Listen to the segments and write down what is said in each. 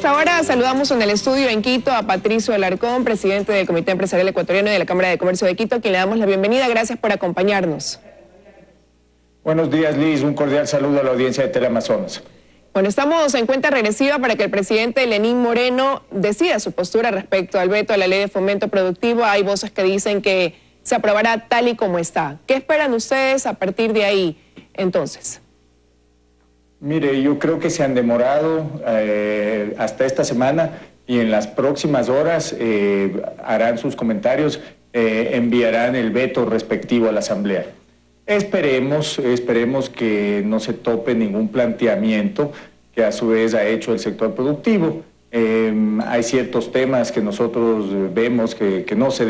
esta hora saludamos en el estudio en Quito a Patricio Alarcón, presidente del Comité Empresarial Ecuatoriano y de la Cámara de Comercio de Quito, a quien le damos la bienvenida. Gracias por acompañarnos. Buenos días, Liz. Un cordial saludo a la audiencia de Teleamazonas. Bueno, estamos en cuenta regresiva para que el presidente Lenín Moreno decida su postura respecto al veto a la Ley de Fomento Productivo. Hay voces que dicen que se aprobará tal y como está. ¿Qué esperan ustedes a partir de ahí, entonces? Mire, yo creo que se han demorado hasta esta semana y en las próximas horas harán sus comentarios, enviarán el veto respectivo a la Asamblea. Esperemos que no se tope ningún planteamiento que a su vez ha hecho el sector productivo. Hay ciertos temas que nosotros vemos que no se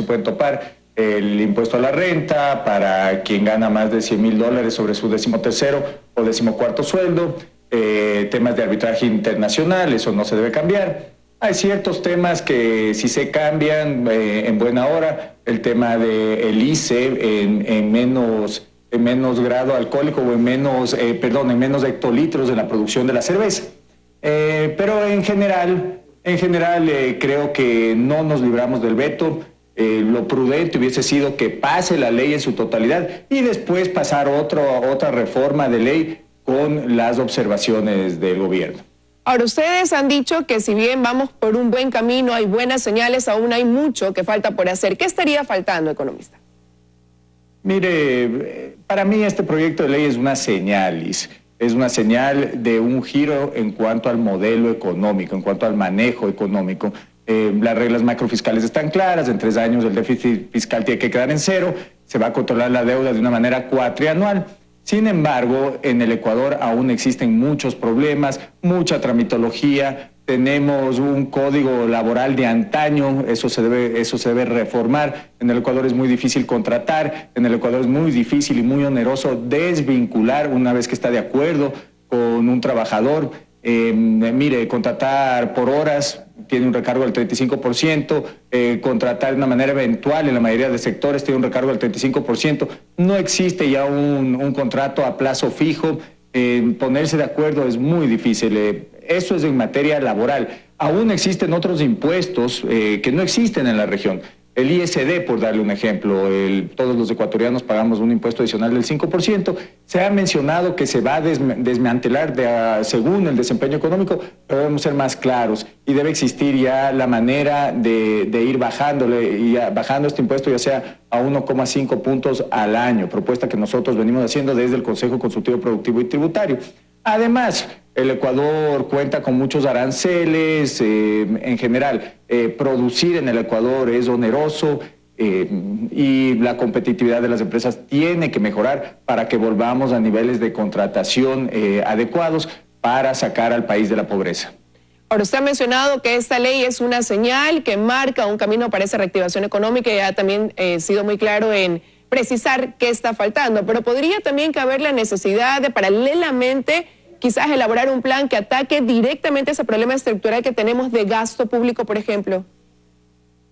pueden topar. El impuesto a la renta para quien gana más de $100,000 sobre su 13º o 14º sueldo, temas de arbitraje internacional, eso no se debe cambiar. Hay ciertos temas que si se cambian en buena hora, el tema del ICE en menos grado alcohólico o en menos hectolitros en la producción de la cerveza. Pero en general creo que no nos libramos del veto. Lo prudente hubiese sido que pase la ley en su totalidad y después pasar otra reforma de ley con las observaciones del gobierno. Ahora, ustedes han dicho que si bien vamos por un buen camino, hay buenas señales, aún hay mucho que falta por hacer. ¿Qué estaría faltando, economista? Mire, para mí este proyecto de ley es una señal, Liz. Es una señal de un giro en cuanto al modelo económico, en cuanto al manejo económico. Las reglas macrofiscales están claras, en 3 años el déficit fiscal tiene que quedar en 0, se va a controlar la deuda de una manera cuatrianual. Sin embargo, en el Ecuador aún existen muchos problemas, mucha tramitología, tenemos un código laboral de antaño, eso se debe reformar. En el Ecuador es muy difícil contratar, en el Ecuador es muy difícil y muy oneroso desvincular una vez que está de acuerdo con un trabajador. Mire, contratar por horas tiene un recargo del 35%, contratar de una manera eventual en la mayoría de sectores tiene un recargo del 35%, no existe ya un contrato a plazo fijo, ponerse de acuerdo es muy difícil, eso es en materia laboral. Aún existen otros impuestos que no existen en la región. El ISD, por darle un ejemplo, todos los ecuatorianos pagamos un impuesto adicional del 5%. Se ha mencionado que se va a desmantelar según el desempeño económico, pero debemos ser más claros y debe existir ya la manera de ir bajando este impuesto, ya sea a 1,5 puntos al año, propuesta que nosotros venimos haciendo desde el Consejo Consultivo Productivo y Tributario. Además, el Ecuador cuenta con muchos aranceles, en general, producir en el Ecuador es oneroso y la competitividad de las empresas tiene que mejorar para que volvamos a niveles de contratación adecuados para sacar al país de la pobreza. Ahora, usted ha mencionado que esta ley es una señal que marca un camino para esa reactivación económica y ha también sido muy claro en precisar qué está faltando, pero podría también caber la necesidad de paralelamente quizás elaborar un plan que ataque directamente ese problema estructural que tenemos de gasto público, por ejemplo.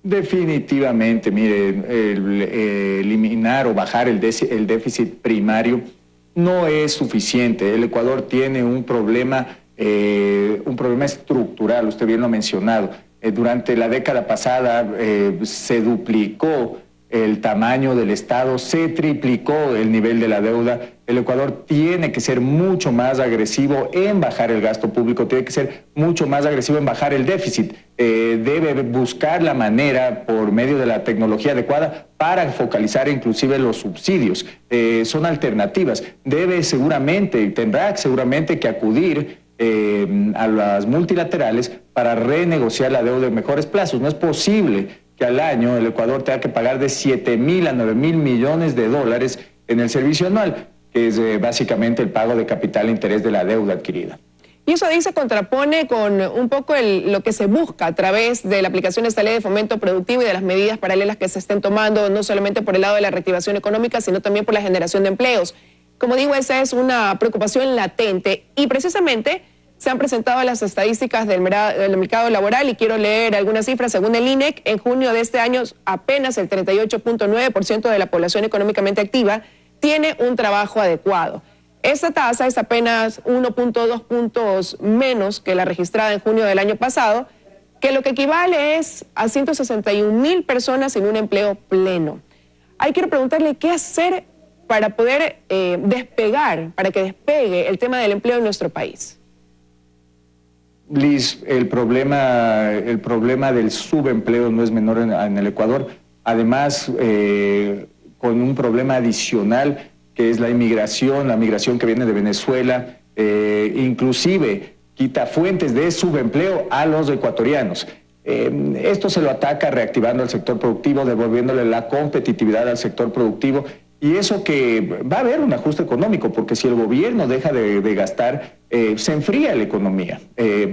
Definitivamente, mire, eliminar o bajar el déficit primario no es suficiente. El Ecuador tiene un problema estructural, usted bien lo ha mencionado. Durante la década pasada se duplicó el tamaño del Estado, se triplicó el nivel de la deuda. El Ecuador tiene que ser mucho más agresivo en bajar el gasto público, tiene que ser mucho más agresivo en bajar el déficit. Debe buscar la manera, por medio de la tecnología adecuada, para focalizar inclusive los subsidios. Son alternativas. Tendrá seguramente que acudir a las multilaterales para renegociar la deuda en mejores plazos. No es posible que al año el Ecuador tenga que pagar de $7,000 a $9,000 millones en el servicio anual, que es básicamente el pago de capital e interés de la deuda adquirida. Y eso ahí se contrapone con un poco lo que se busca a través de la aplicación de esta ley de fomento productivo y de las medidas paralelas que se estén tomando, no solamente por el lado de la reactivación económica, sino también por la generación de empleos. Como digo, esa es una preocupación latente y precisamente se han presentado las estadísticas del mercado laboral y quiero leer algunas cifras. Según el INEC, en junio de este año apenas el 38.9% de la población económicamente activa tiene un trabajo adecuado. Esta tasa es apenas 1.2 puntos menos que la registrada en junio del año pasado, que lo que equivale es a 161.000 personas sin un empleo pleno. Ahí quiero preguntarle qué hacer para poder despegar, para que despegue el tema del empleo en nuestro país. Liz, el problema del subempleo no es menor en el Ecuador. Además, con un problema adicional, que es la migración que viene de Venezuela, inclusive quita fuentes de subempleo a los ecuatorianos. Esto se lo ataca reactivando el sector productivo, devolviéndole la competitividad al sector productivo, y eso que va a haber un ajuste económico, porque si el gobierno deja de gastar, se enfría la economía,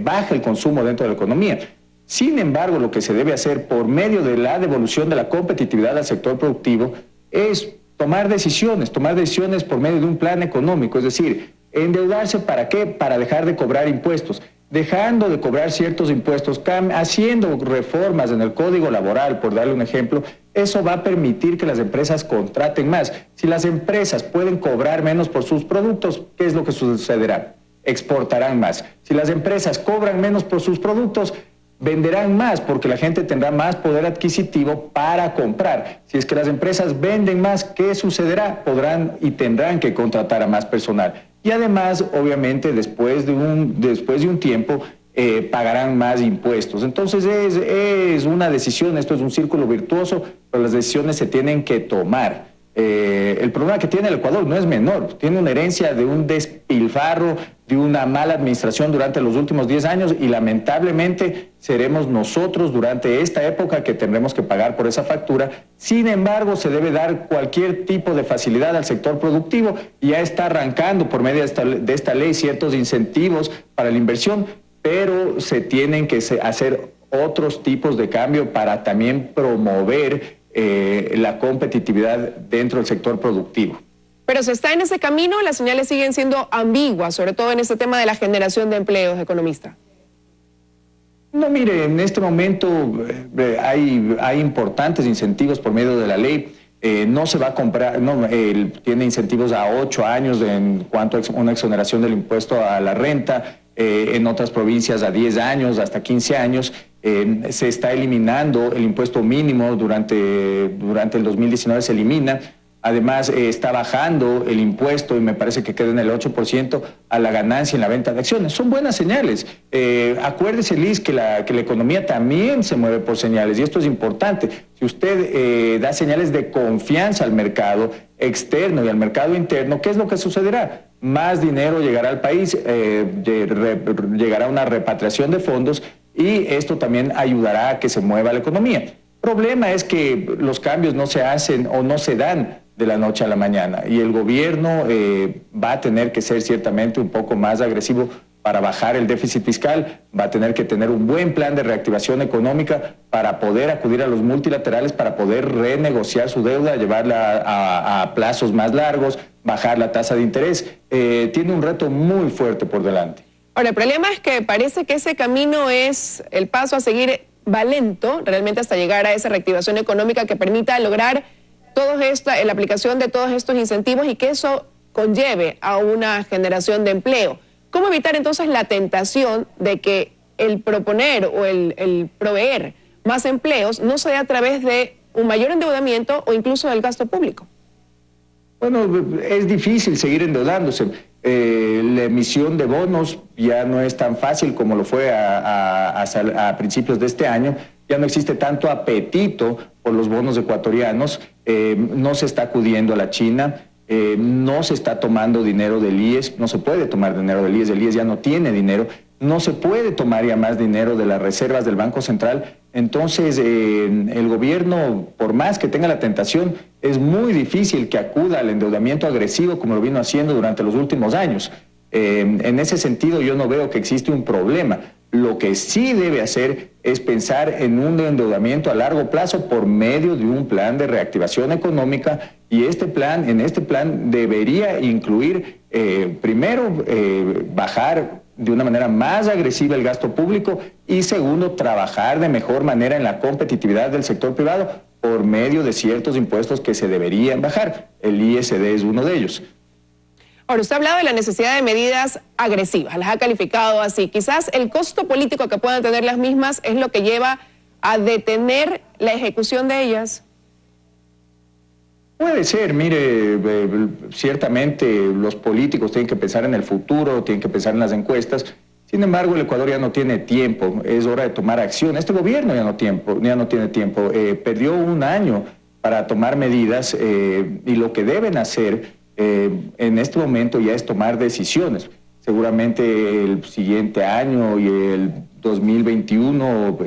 baja el consumo dentro de la economía. Sin embargo, lo que se debe hacer por medio de la devolución de la competitividad al sector productivo es tomar decisiones por medio de un plan económico, es decir, endeudarse ¿para qué? Para dejar de cobrar impuestos. Dejando de cobrar ciertos impuestos, haciendo reformas en el Código Laboral, por darle un ejemplo, eso va a permitir que las empresas contraten más. Si las empresas pueden cobrar menos por sus productos, ¿qué es lo que sucederá? Exportarán más. Si las empresas cobran menos por sus productos, venderán más, porque la gente tendrá más poder adquisitivo para comprar. Si es que las empresas venden más, ¿qué sucederá? Podrán y tendrán que contratar a más personal. Y además, obviamente, después de un tiempo, pagarán más impuestos. Entonces es una decisión, esto es un círculo virtuoso, pero las decisiones se tienen que tomar. El problema que tiene el Ecuador no es menor, tiene una herencia de un despilfarro, de una mala administración durante los últimos 10 años, y lamentablemente seremos nosotros durante esta época que tendremos que pagar por esa factura. Sin embargo, se debe dar cualquier tipo de facilidad al sector productivo, y ya está arrancando por medio de esta ley ciertos incentivos para la inversión, pero se tienen que hacer otros tipos de cambio para también promover la competitividad dentro del sector productivo. Pero se está en ese camino, las señales siguen siendo ambiguas, sobre todo en este tema de la generación de empleos, economista. No, mire, en este momento hay importantes incentivos por medio de la ley. No se va a comprar, tiene incentivos a 8 años en cuanto a una exoneración del impuesto a la renta, en otras provincias a 10 años, hasta 15 años. Se está eliminando el impuesto mínimo, durante el 2019 se elimina. Además, está bajando el impuesto, y me parece que queda en el 8%, a la ganancia en la venta de acciones. Son buenas señales. Acuérdese, Liz, que la economía también se mueve por señales, y esto es importante. Si usted da señales de confianza al mercado externo y al mercado interno, ¿qué es lo que sucederá? Más dinero llegará al país, llegará una repatriación de fondos, y esto también ayudará a que se mueva la economía. El problema es que los cambios no se hacen o no se dan de la noche a la mañana, y el gobierno va a tener que ser ciertamente un poco más agresivo para bajar el déficit fiscal, va a tener que tener un buen plan de reactivación económica para poder acudir a los multilaterales, para poder renegociar su deuda, llevarla a plazos más largos, bajar la tasa de interés. Tiene un reto muy fuerte por delante. Ahora, el problema es que parece que ese camino es el paso a seguir, va lento, realmente, hasta llegar a esa reactivación económica que permita lograr la aplicación de todos estos incentivos, y que eso conlleve a una generación de empleo. ¿Cómo evitar entonces la tentación de que el proponer o el proveer más empleos no sea a través de un mayor endeudamiento o incluso del gasto público? Bueno, es difícil seguir endeudándose. La emisión de bonos ya no es tan fácil como lo fue a principios de este año. Ya no existe tanto apetito por los bonos ecuatorianos. No se está acudiendo a la China. No se está tomando dinero del IES, no se puede tomar dinero del IES, el IES ya no tiene dinero, no se puede tomar ya más dinero de las reservas del Banco Central. Entonces, el gobierno, por más que tenga la tentación, es muy difícil que acuda al endeudamiento agresivo como lo vino haciendo durante los últimos años. En ese sentido, yo no veo que existe un problema. Lo que sí debe hacer es pensar en un endeudamiento a largo plazo por medio de un plan de reactivación económica, y en este plan debería incluir, primero, bajar de una manera más agresiva el gasto público, y segundo, trabajar de mejor manera en la competitividad del sector privado por medio de ciertos impuestos que se deberían bajar. El ISD es uno de ellos. Ahora, usted ha hablado de la necesidad de medidas agresivas, las ha calificado así. Quizás el costo político que puedan tener las mismas es lo que lleva a detener la ejecución de ellas. Puede ser, mire, ciertamente los políticos tienen que pensar en el futuro, tienen que pensar en las encuestas. Sin embargo, el Ecuador ya no tiene tiempo, es hora de tomar acción. Este gobierno ya no tiene tiempo, perdió un año para tomar medidas y lo que deben hacer en este momento ya es tomar decisiones. Seguramente el siguiente año y el 2021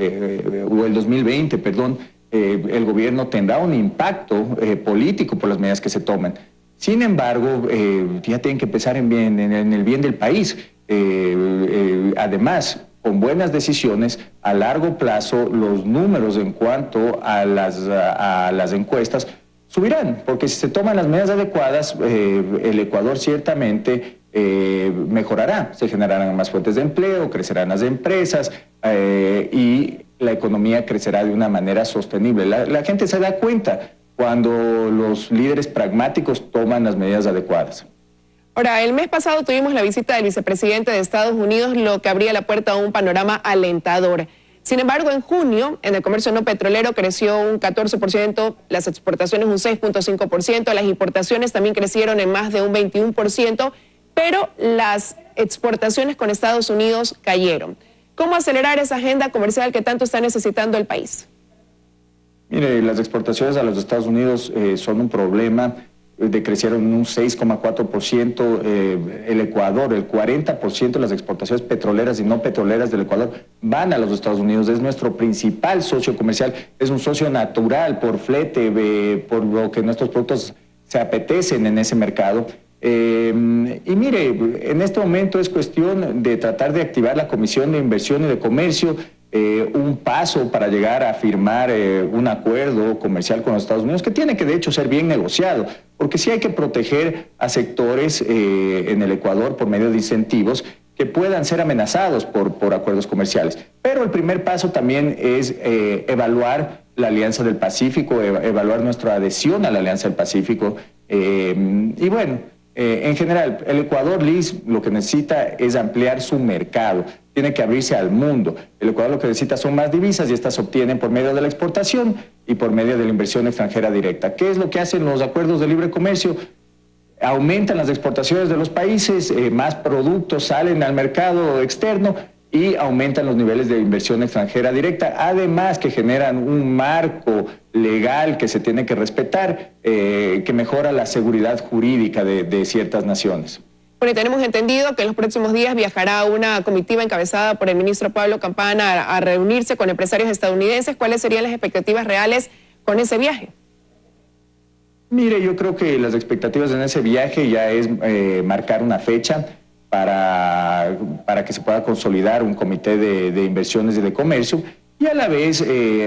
o el 2020, perdón, el gobierno tendrá un impacto político por las medidas que se tomen. Sin embargo, ya tienen que pensar en el bien del país. Además, con buenas decisiones, a largo plazo, los números en cuanto a las encuestas subirán, porque si se toman las medidas adecuadas, el Ecuador ciertamente mejorará, se generarán más fuentes de empleo, crecerán las empresas y la economía crecerá de una manera sostenible. La gente se da cuenta cuando los líderes pragmáticos toman las medidas adecuadas. Ahora, el mes pasado tuvimos la visita del vicepresidente de Estados Unidos, lo que abría la puerta a un panorama alentador. Sin embargo, en junio, en el comercio no petrolero creció un 14%, las exportaciones un 6.5%, las importaciones también crecieron en más de un 21%, pero las exportaciones con Estados Unidos cayeron. ¿Cómo acelerar esa agenda comercial que tanto está necesitando el país? Mire, las exportaciones a los Estados Unidos son un problema. Decrecieron un 6,4%, el Ecuador, el 40% de las exportaciones petroleras y no petroleras del Ecuador van a los Estados Unidos, es nuestro principal socio comercial, es un socio natural por flete, por lo que nuestros productos se apetecen en ese mercado. Y mire, en este momento es cuestión de tratar de activar la Comisión de Inversión y de Comercio, un paso para llegar a firmar un acuerdo comercial con los Estados Unidos que tiene que de hecho ser bien negociado, porque sí hay que proteger a sectores en el Ecuador por medio de incentivos que puedan ser amenazados por acuerdos comerciales. Pero el primer paso también es evaluar la Alianza del Pacífico, evaluar nuestra adhesión a la Alianza del Pacífico y bueno, en general, el Ecuador, Liz, lo que necesita es ampliar su mercado, tiene que abrirse al mundo. El Ecuador lo que necesita son más divisas y estas se obtienen por medio de la exportación y por medio de la inversión extranjera directa. ¿Qué es lo que hacen los acuerdos de libre comercio? Aumentan las exportaciones de los países, más productos salen al mercado externo y aumentan los niveles de inversión extranjera directa, además que generan un marco legal que se tiene que respetar, que mejora la seguridad jurídica de ciertas naciones. Bueno, y tenemos entendido que en los próximos días viajará una comitiva encabezada por el ministro Pablo Campana a reunirse con empresarios estadounidenses. ¿Cuáles serían las expectativas reales con ese viaje? Mire, yo creo que las expectativas en ese viaje ya es marcar una fecha para que se pueda consolidar un comité de inversiones y de comercio y a la vez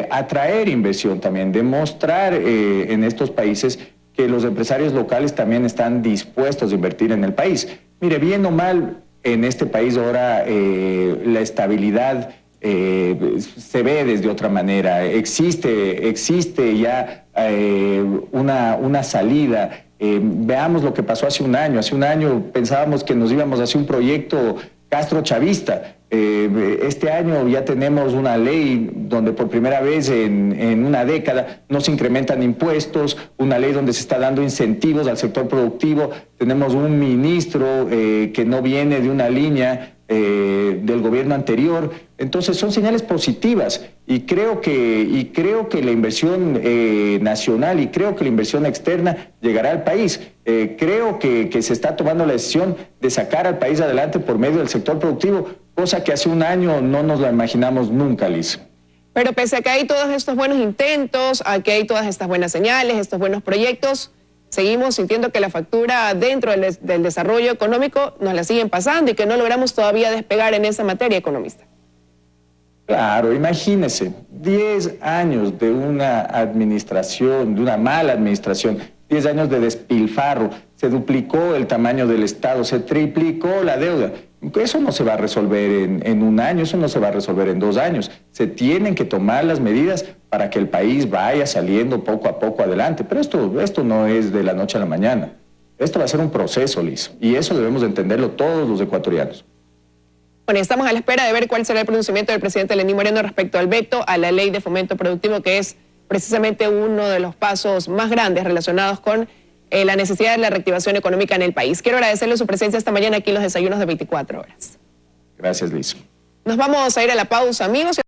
atraer inversión también, demostrar en estos países que los empresarios locales también están dispuestos a invertir en el país. Mire, bien o mal, en este país ahora la estabilidad se ve desde otra manera, existe ya una salida. Veamos lo que pasó hace un año pensábamos que nos íbamos hacia un proyecto castrochavista. Este año ya tenemos una ley donde por primera vez en una década no se incrementan impuestos, una ley donde se está dando incentivos al sector productivo, tenemos un ministro que no viene de una línea del gobierno anterior. Entonces son señales positivas y creo que la inversión nacional y creo que la inversión externa llegará al país. Creo que se está tomando la decisión de sacar al país adelante por medio del sector productivo, cosa que hace un año no nos la imaginamos nunca, Liz. Pero pese a que hay todos estos buenos intentos, a que hay todas estas buenas señales, estos buenos proyectos, seguimos sintiendo que la factura dentro del desarrollo económico nos la siguen pasando y que no logramos todavía despegar en esa materia, economista. Claro, imagínese, 10 años de una administración, de una mala administración, 10 años de despilfarro, se duplicó el tamaño del Estado, se triplicó la deuda. Eso no se va a resolver en un año, eso no se va a resolver en 2 años. Se tienen que tomar las medidas para que el país vaya saliendo poco a poco adelante. Pero esto no es de la noche a la mañana. Esto va a ser un proceso, Liz, y eso debemos entenderlo todos los ecuatorianos. Bueno, estamos a la espera de ver cuál será el pronunciamiento del presidente Lenín Moreno respecto al veto a la ley de fomento productivo, que es precisamente uno de los pasos más grandes relacionados con la necesidad de la reactivación económica en el país. Quiero agradecerle su presencia esta mañana aquí en los desayunos de 24 horas. Gracias, Liz. Nos vamos a ir a la pausa, amigos.